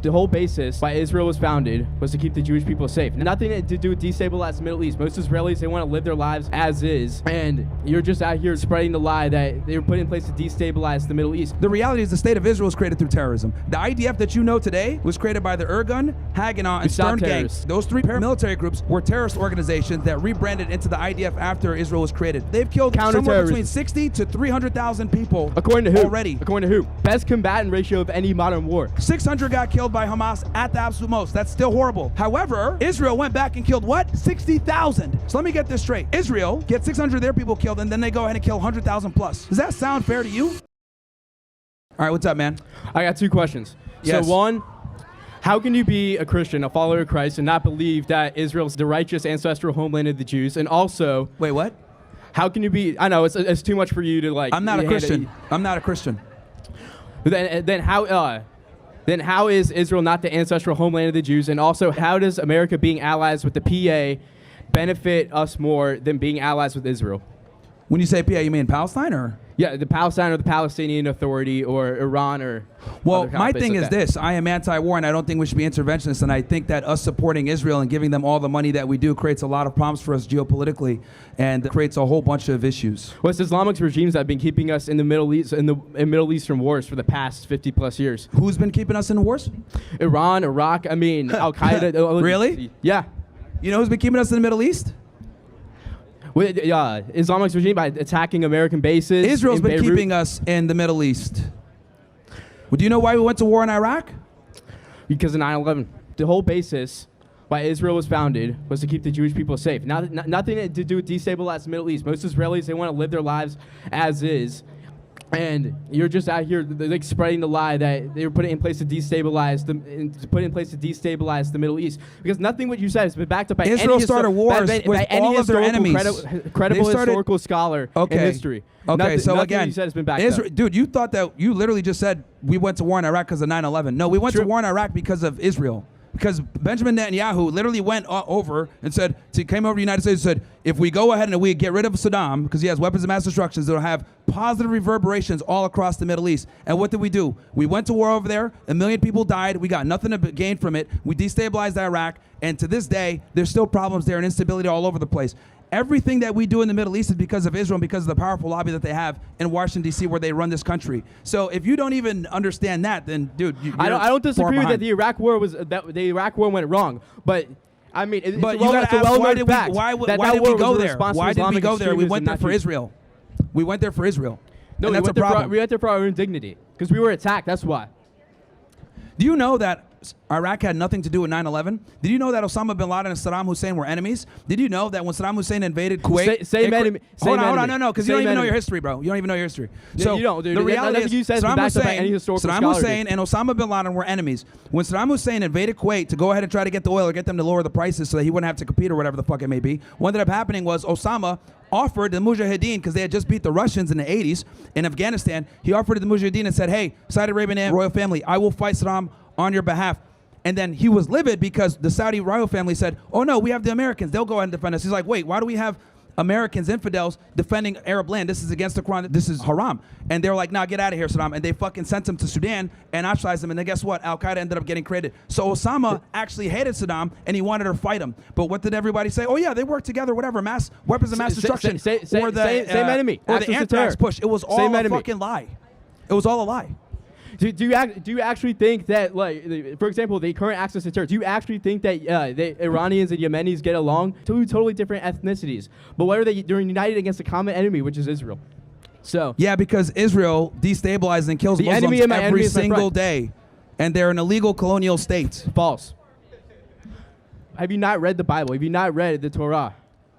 The whole basis why Israel was founded was to keep the Jewish people safe. Nothing to do with destabilize the Middle East. Most Israelis, they want to live their lives as is. And you're just out here spreading the lie that they were put in place to destabilize the Middle East. The reality is the state of Israel was created through terrorism. The IDF that you know today was created by the Irgun, Haganah, and Stern gangs. Those three paramilitary groups were terrorist organizations that rebranded into the IDF after Israel was created. They've killed somewhere between 60 to 300,000 people. According to who? Already. According to who? Best combatant ratio of any modern war. 600 got killed by Hamas at the absolute most. That's still horrible. However, Israel went back and killed what? 60,000. So let me get this straight. Israel gets 600 of their people killed, and then they go ahead and kill 100,000 plus. Does that sound fair to you? All right, what's up, man? I got two questions. Yes. So one, how can you be a Christian, a follower of Christ, and not believe that Israel's the righteous ancestral homeland of the Jews? And also, wait, what? How can you be? I know it's too much for you to like. I'm not a Christian. I'm not a Christian. Then how is Israel not the ancestral homeland of the Jews? And also, how does America being allies with the PA benefit us more than being allies with Israel? When you say PA, you mean Palestine or? Yeah, the Palestine or the Palestinian Authority or Iran or. Well, my thing is this. I am anti-war and I don't think we should be interventionists, and I think that us supporting Israel and giving them all the money that we do creates a lot of problems for us geopolitically and creates a whole bunch of issues. Well, it's Islamic regimes that have been keeping us in the Middle East, in Middle Eastern wars for the past 50 plus years. Who's been keeping us in wars? Iran, Iraq, I mean, Al-Qaeda. Really? Yeah. You know who's been keeping us in the Middle East? Islamic regime by attacking American bases. Israel's been keeping us in the Middle East. Well, do you know why we went to war in Iraq? Because of 9/11. The whole basis why Israel was founded was to keep the Jewish people safe. Nothing to do with destabilize the Middle East. Most Israelis, they want to live their lives as is. And you're just out here like spreading the lie that they were put in place to destabilize the Middle East, because nothing what you said has been backed up by Israel started wars with all of their enemies. Credible historical scholar in history. Okay, so nothing again, you said has been backed up. Dude, you thought that you literally just said we went to war in Iraq because of 9/11. No, we went to war in Iraq because of Israel. Because Benjamin Netanyahu literally went over and said, came over to the United States and said, if we go ahead and we get rid of Saddam, because he has weapons of mass destruction, it'll have positive reverberations all across the Middle East. And what did we do? We went to war over there. 1 million people died. We got nothing to gain from it. We destabilized Iraq. And to this day, there's still problems there and instability all over the place. Everything that we do in the Middle East is because of Israel and because of the powerful lobby that they have in Washington, D.C., where they run this country. So if you don't even understand that, then, dude, I don't disagree with that the Iraq War went wrong. But I mean, you got to ask, why did we go there? Why did we go there? We went there for Israel. We went there for Israel. No, that's a problem. We went there for our own dignity because we were attacked. That's why. Do you know that Iraq had nothing to do with 9/11? Did you know that Osama bin Laden and Saddam Hussein were enemies? Did you know that when Saddam Hussein invaded Kuwait... Same enemy. Hold on, no, because you don't even know your history, bro. You don't even know your history. So you don't, dude. The reality is Saddam Hussein and Osama bin Laden were enemies. When Saddam Hussein invaded Kuwait to go ahead and try to get the oil or get them to lower the prices so that he wouldn't have to compete or whatever the fuck it may be, what ended up happening was Osama offered the Mujahideen, because they had just beat the Russians in the 80s in Afghanistan, he offered to the Mujahideen and said, hey, Saudi Arabian royal family, I will fight Saddam on your behalf. And then he was livid because the Saudi royal family said, oh no, we have the Americans, they'll go ahead and defend us. He's like, wait, why do we have Americans, infidels, defending Arab land? This is against the Quran, this is haram. And they're like, nah, get out of here, Saddam. And they fucking sent him to Sudan and ostracized him. And then guess what? Al-Qaeda ended up getting created. So Osama actually hated Saddam and he wanted to fight him. But what did everybody say? Oh yeah, they work together, whatever, weapons of mass destruction. Same enemy. Or the anthrax push. It was all a fucking lie. It was all a lie. Do you actually think that, like, for example, the current access to terror, do you actually think that the Iranians and Yemenis get along? Two totally different ethnicities. But what are they? They're united against a common enemy, which is Israel. So yeah, because Israel destabilizes and kills Muslims every single day. And they're an illegal colonial state. False. Have you not read the Bible? Have you not read the Torah?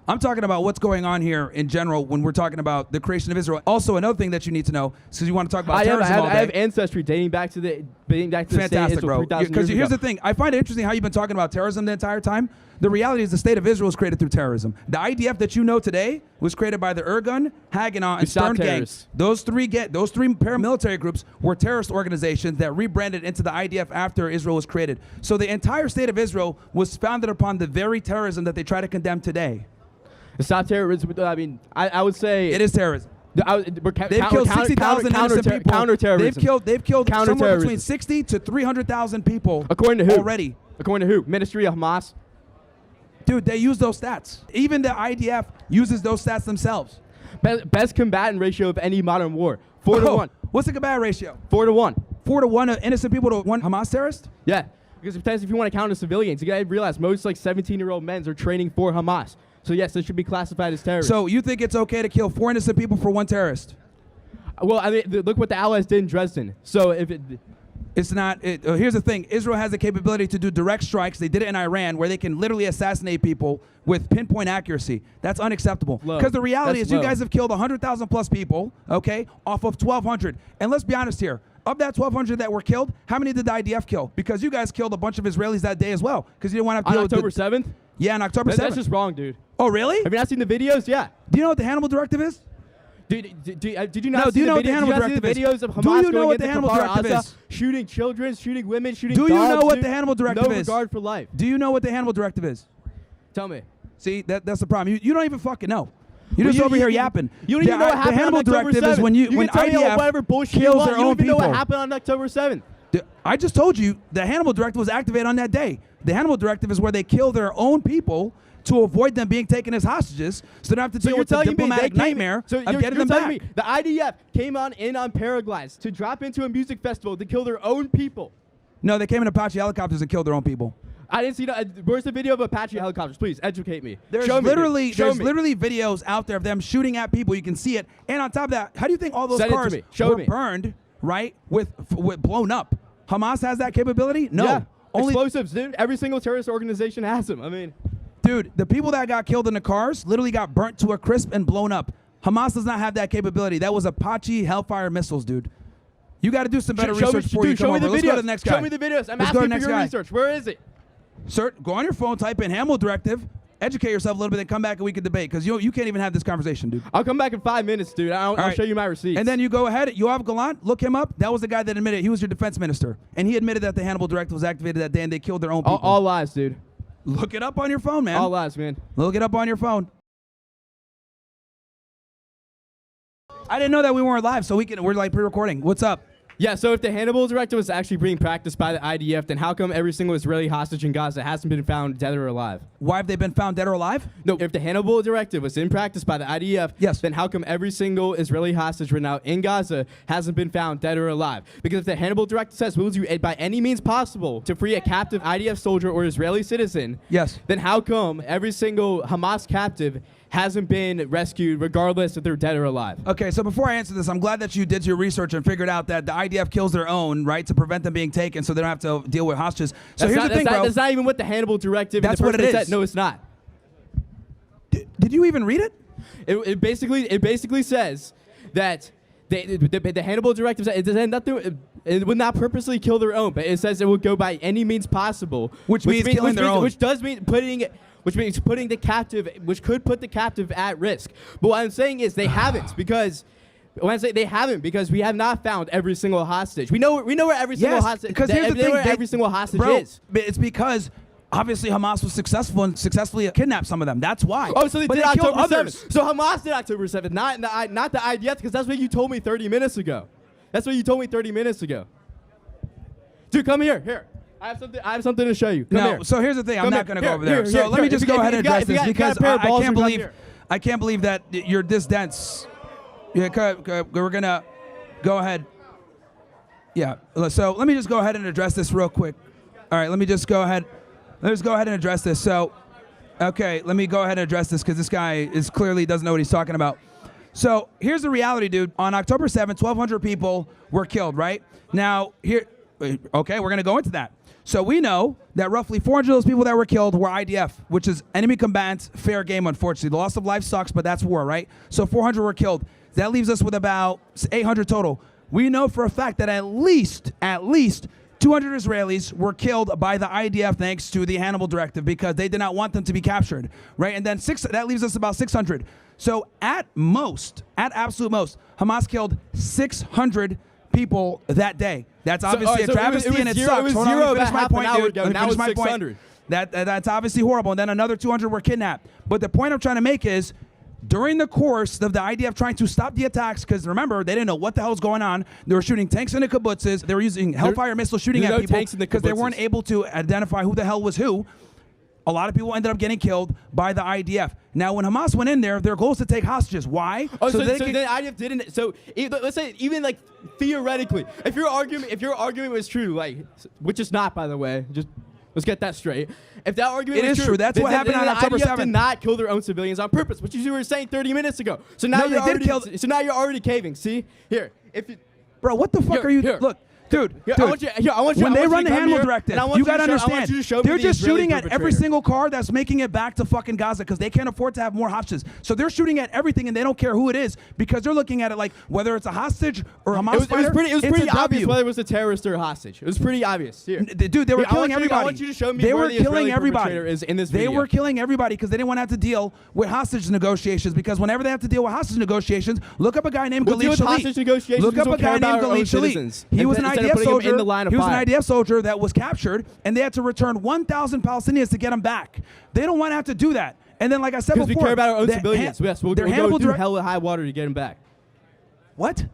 I'm talking about what's going on here in general when we're talking about the creation of Israel. Also, another thing that you need to know, because you want to talk about terrorism all day. I have ancestry dating back to the fantastic, bro. Because here's the thing. I find it interesting how you've been talking about terrorism the entire time. The reality is the state of Israel was created through terrorism. The IDF that you know today was created by the Irgun, Haganah, and Stern gangs. Those three paramilitary groups were terrorist organizations that rebranded into the IDF after Israel was created. So the entire state of Israel was founded upon the very terrorism that they try to condemn today. Stop terrorism. I mean, I would say it is terrorism. They've killed 60,000 innocent people. Counterterrorism. They've killed somewhere between Counterterrorism. 60 to 300,000 people. According to who? Already. According to who? Ministry of Hamas. Dude, they use those stats. Even the IDF uses those stats themselves. Best combatant ratio of any modern war. 4 to 1. What's the combat ratio? 4 to 1. 4 to 1 of innocent people to 1 Hamas terrorist? Yeah. Because it depends if you want to count as civilians. You gotta realize most 17-year-old men are training for Hamas. So yes, they should be classified as terrorists. So you think it's okay to kill 4 innocent people for 1 terrorist? Well, I mean, look what the Allies did in Dresden. So if it... It's not. Here's the thing. Israel has the capability to do direct strikes. They did it in Iran, where they can literally assassinate people with pinpoint accuracy. That's unacceptable. Because the reality is you guys have killed 100,000 plus people, okay, off of 1,200. And let's be honest here. Of that 1,200 that were killed, how many did the IDF kill? Because you guys killed a bunch of Israelis that day as well. Because you didn't want to On October 7th? Yeah, on October 7th. That's just wrong, dude. Oh, really? Have you not seen the videos? Yeah. Do you know what the Hannibal directive is? Did you not see the videos of Hamas going into Kfar Aza, shooting children, shooting women, shooting dogs? Do you know what the Hannibal directive is? No regard for life. Do you know what the Hannibal directive is? Tell me. See, that's the problem. You don't even fucking know. You're just over here yapping. You don't even know what happened the Hannibal on October directive 7th. is when IDF whatever bullshit kills their own people. You don't even know what happened on October 7th. I just told you the Hannibal directive was activated on that day. The Hannibal directive is where they kill their own people to avoid them being taken as hostages, so they don't have to deal with the diplomatic nightmare of getting them back. The IDF came in on paraglides to drop into a music festival to kill their own people. No, they came in Apache helicopters and killed their own people. I didn't see that. Where's the video of Apache helicopters? Please educate me. There's literally videos out there of them shooting at people. You can see it. And on top of that, how do you think all those cars were burned, right, with blown up? Hamas has that capability? No. Yeah. Only explosives, dude. Every single terrorist organization has them. I mean... Dude, the people that got killed in the cars literally got burnt to a crisp and blown up. Hamas does not have that capability. That was Apache Hellfire missiles, dude. You got to do some better research before you come over. Let's go to the next guy. Show me the videos. I'm asking for your research. Where is it? Sir, go on your phone, type in Hannibal directive, educate yourself a little bit, then come back and we can debate, because you can't even have this conversation, dude. I'll come back in 5 minutes, dude. I'll show you my receipts. And then you go ahead. Yoav Gallant, look him up. That was the guy that admitted. He was your defense minister. And he admitted that the Hannibal directive was activated that day and they killed their own people. All lies, dude. Look it up on your phone, man. All lies, man. Look it up on your phone. I didn't know that we weren't live, so we're like pre-recording. What's up? Yeah, so if the Hannibal directive was actually being practiced by the IDF, then how come every single Israeli hostage in Gaza hasn't been found dead or alive? Why have they been found dead or alive? No, if the Hannibal directive was in practice by the IDF, yes, then how come every single Israeli hostage right now in Gaza hasn't been found dead or alive? Because if the Hannibal directive says we'll do it by any means possible to free a captive IDF soldier or Israeli citizen, yes, then how come every single Hamas captive hasn't been rescued regardless if they're dead or alive? Okay, so before I answer this, I'm glad that you did your research and figured out that the IDF kills their own, right, to prevent them being taken so they don't have to deal with hostages. So here's the thing, bro. That's not even what the Hannibal directive that's what it is. Said. No, it's not. Did you even read it? It basically says that the Hannibal directive says it would not purposely kill their own, but it says it would go by any means possible. Which means killing their own. Which does mean which means putting the captive, which could put the captive at risk. But what I'm saying is they haven't, because when I say they haven't, because we have not found every single hostage. We know where every single hostage. Because here's the thing, every single hostage is. It's because obviously Hamas was successful and successfully kidnapped some of them. That's why. Oh, so they did October 7th. So Hamas did October 7th, not the IDF, because that's what you told me 30 minutes ago. That's what you told me 30 minutes ago. Dude, come here. Here. I have something to show you. Come here. So here's the thing. I'm not going to go over there. So let me just go ahead and address this, because I can't believe that you're this dense. Yeah, we're going to go ahead. Yeah. So let me just go ahead and address this real quick. All right. Let me just go ahead. Let's go ahead and address this. So, okay, let me go ahead and address this, because this guy clearly doesn't know what he's talking about. So here's the reality, dude. On October 7th, 1,200 people were killed, right? Now, okay, we're going to go into that. So we know that roughly 400 of those people that were killed were IDF, which is enemy combatants, fair game, unfortunately. The loss of life sucks, but that's war, right? So 400 were killed. That leaves us with about 800 total. We know for a fact that at least 200 Israelis were killed by the IDF thanks to the Hannibal directive, because they did not want them to be captured, right? And then that leaves us about 600. So at absolute most, Hamas killed 600 people that day. That's obviously a travesty, and it sucks. It was zero about half an hour ago. Now it's 600. That's obviously horrible. And then another 200 were kidnapped. But the point I'm trying to make is, during the course of the IDF trying to stop the attacks, because remember, they didn't know what the hell was going on. They were shooting tanks in the kibbutzes. They were using Hellfire missiles shooting at people because they weren't able to identify who the hell was who. A lot of people ended up getting killed by the IDF. Now, when Hamas went in there, their goal was to take hostages. Why? So the IDF didn't. So let's say even like theoretically, if your argument was true, like which is not, by the way, just let's get that straight. If that argument is true, that's what happened on October 7th. Did not kill their own civilians on purpose, which you were saying 30 minutes ago. So now you're already caving. See here, bro, what the fuck are you? Look. Dude, when they run the Hannibal directive, you gotta understand, they're just shooting at every single car that's making it back to fucking Gaza because they can't afford to have more hostages. So they're shooting at everything and they don't care who it is because they're looking at it like whether it's a hostage or a Hamas fighter. It was pretty obvious whether it was a terrorist or a hostage. It was pretty obvious. Here. Dude, they were killing everybody. I want you to show me where the Israeli perpetrator is in this video. They were killing everybody because they didn't want to have to deal with hostage negotiations because whenever they have to deal with hostage negotiations, look up a guy named Galit Shalit. Look up a guy named Galit Shalit. He was an IDF soldier. He was an IDF soldier that was captured, and they had to return 1,000 Palestinians to get him back. They don't want to have to do that. And then, like I said before, because we care about our own civilians. Yes, we'll go through hell and high water to get him back. What?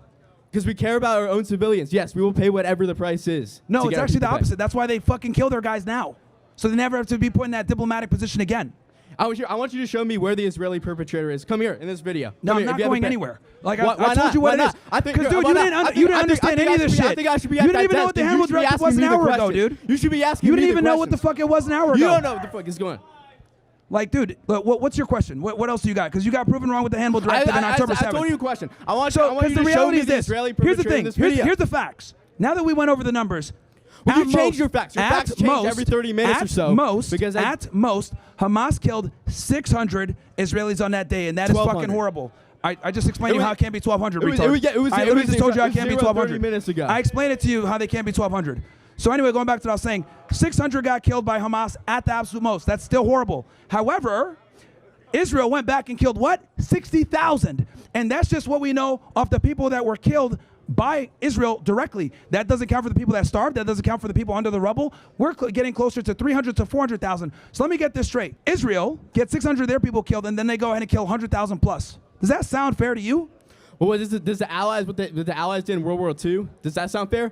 Because we care about our own civilians. Yes, we will pay whatever the price is. No, it's actually the opposite. That's why they fucking kill their guys now, so they never have to be put in that diplomatic position again. I want you to show me where the Israeli perpetrator is. Come here in this video. No, I'm not going anywhere. Like I told you what it is. Because dude, you didn't understand any of this shit. You didn't even know what the Hannibal directive was an hour ago, dude. You should be asking me. You didn't even know what the fuck it was an hour ago. You don't know what the fuck is going on. Like, dude, what's your question? What else do you got? Because you got proven wrong with the Hannibal directive on October 7th. I told you a question. I want you to show me the Israeli perpetrator in this video. Here's the facts. Now that we went over the numbers. Well, you change your facts. Your facts change every 30 minutes or so. At most, Hamas killed 600 Israelis on that day, and that is fucking horrible. I just explained to you how it can't be 1,200, retard. I literally just told you how it can't be 1,200. Minutes ago. I explained it to you how they can't be 1,200. So anyway, going back to what I was saying, 600 got killed by Hamas at the absolute most. That's still horrible. However, Israel went back and killed what? 60,000. And that's just what we know of the people that were killed by Israel directly. That doesn't count for the people that starved. That doesn't count for the people under the rubble. We're getting closer to 300 to 400,000. So let me get this straight. Israel gets 600 of their people killed, and then they go ahead and kill 100,000 plus. Does that sound fair to you? Well, does the Allies, what the Allies did in World War II, does that sound fair?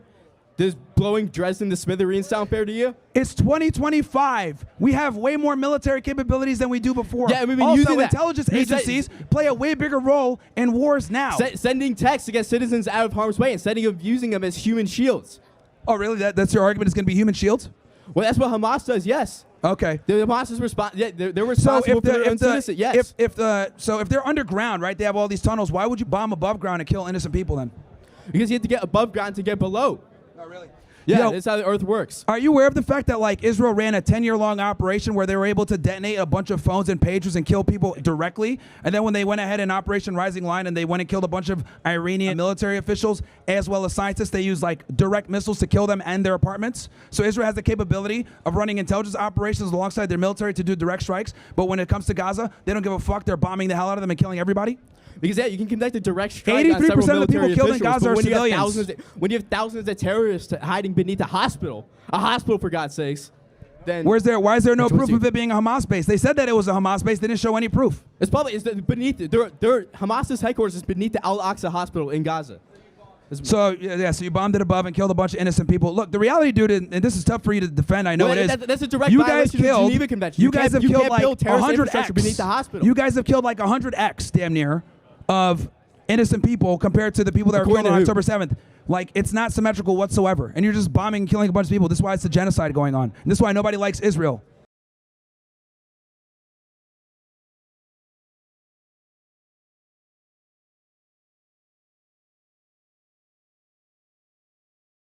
Does blowing Dresden to smithereens sound fair to you? It's 2025. We have way more military capabilities than we do before. Yeah, we've been also, using that. Intelligence agencies play a way bigger role in wars now. Sending texts to get citizens out of harm's way instead of using them as human shields. Oh, really? That's your argument? It's going to be human shields? Well, that's what Hamas does. Yes. Okay. The Hamas is they're responsible for their own citizens. Yes. So if they're underground, right? They have all these tunnels. Why would you bomb above ground and kill innocent people then? Because you have to get above ground to get below. Oh, really? Yeah, that's how the Earth works. Are you aware of the fact that like Israel ran a 10-year-long operation where they were able to detonate a bunch of phones and pagers and kill people directly? And then when they went ahead in Operation Rising Lion and they went and killed a bunch of Iranian military officials as well as scientists, they used like direct missiles to kill them and their apartments. So Israel has the capability of running intelligence operations alongside their military to do direct strikes. But when it comes to Gaza, they don't give a fuck. They're bombing the hell out of them and killing everybody. Because yeah, you can conduct a direct strike on 83% several of the military people killed in officials, Gaza are when civilians. when you have thousands of terrorists hiding beneath a hospital for God's sakes, then why is there no proof of it being a Hamas base? They said that it was a Hamas base. They didn't show any proof. It's probably beneath Hamas's headquarters is beneath the Al-Aqsa hospital in Gaza. So you bombed it above and killed a bunch of innocent people. Look, the reality, dude, and this is tough for you to defend. I know it is. That's a direct violation of the Geneva Convention. You guys have killed like 100x beneath the hospital. You guys have killed like 100x, damn near, of innocent people compared to the people that were killed on October 7th. Like, it's not symmetrical whatsoever. And you're just bombing and killing a bunch of people. This is why it's a genocide going on. And this is why nobody likes Israel.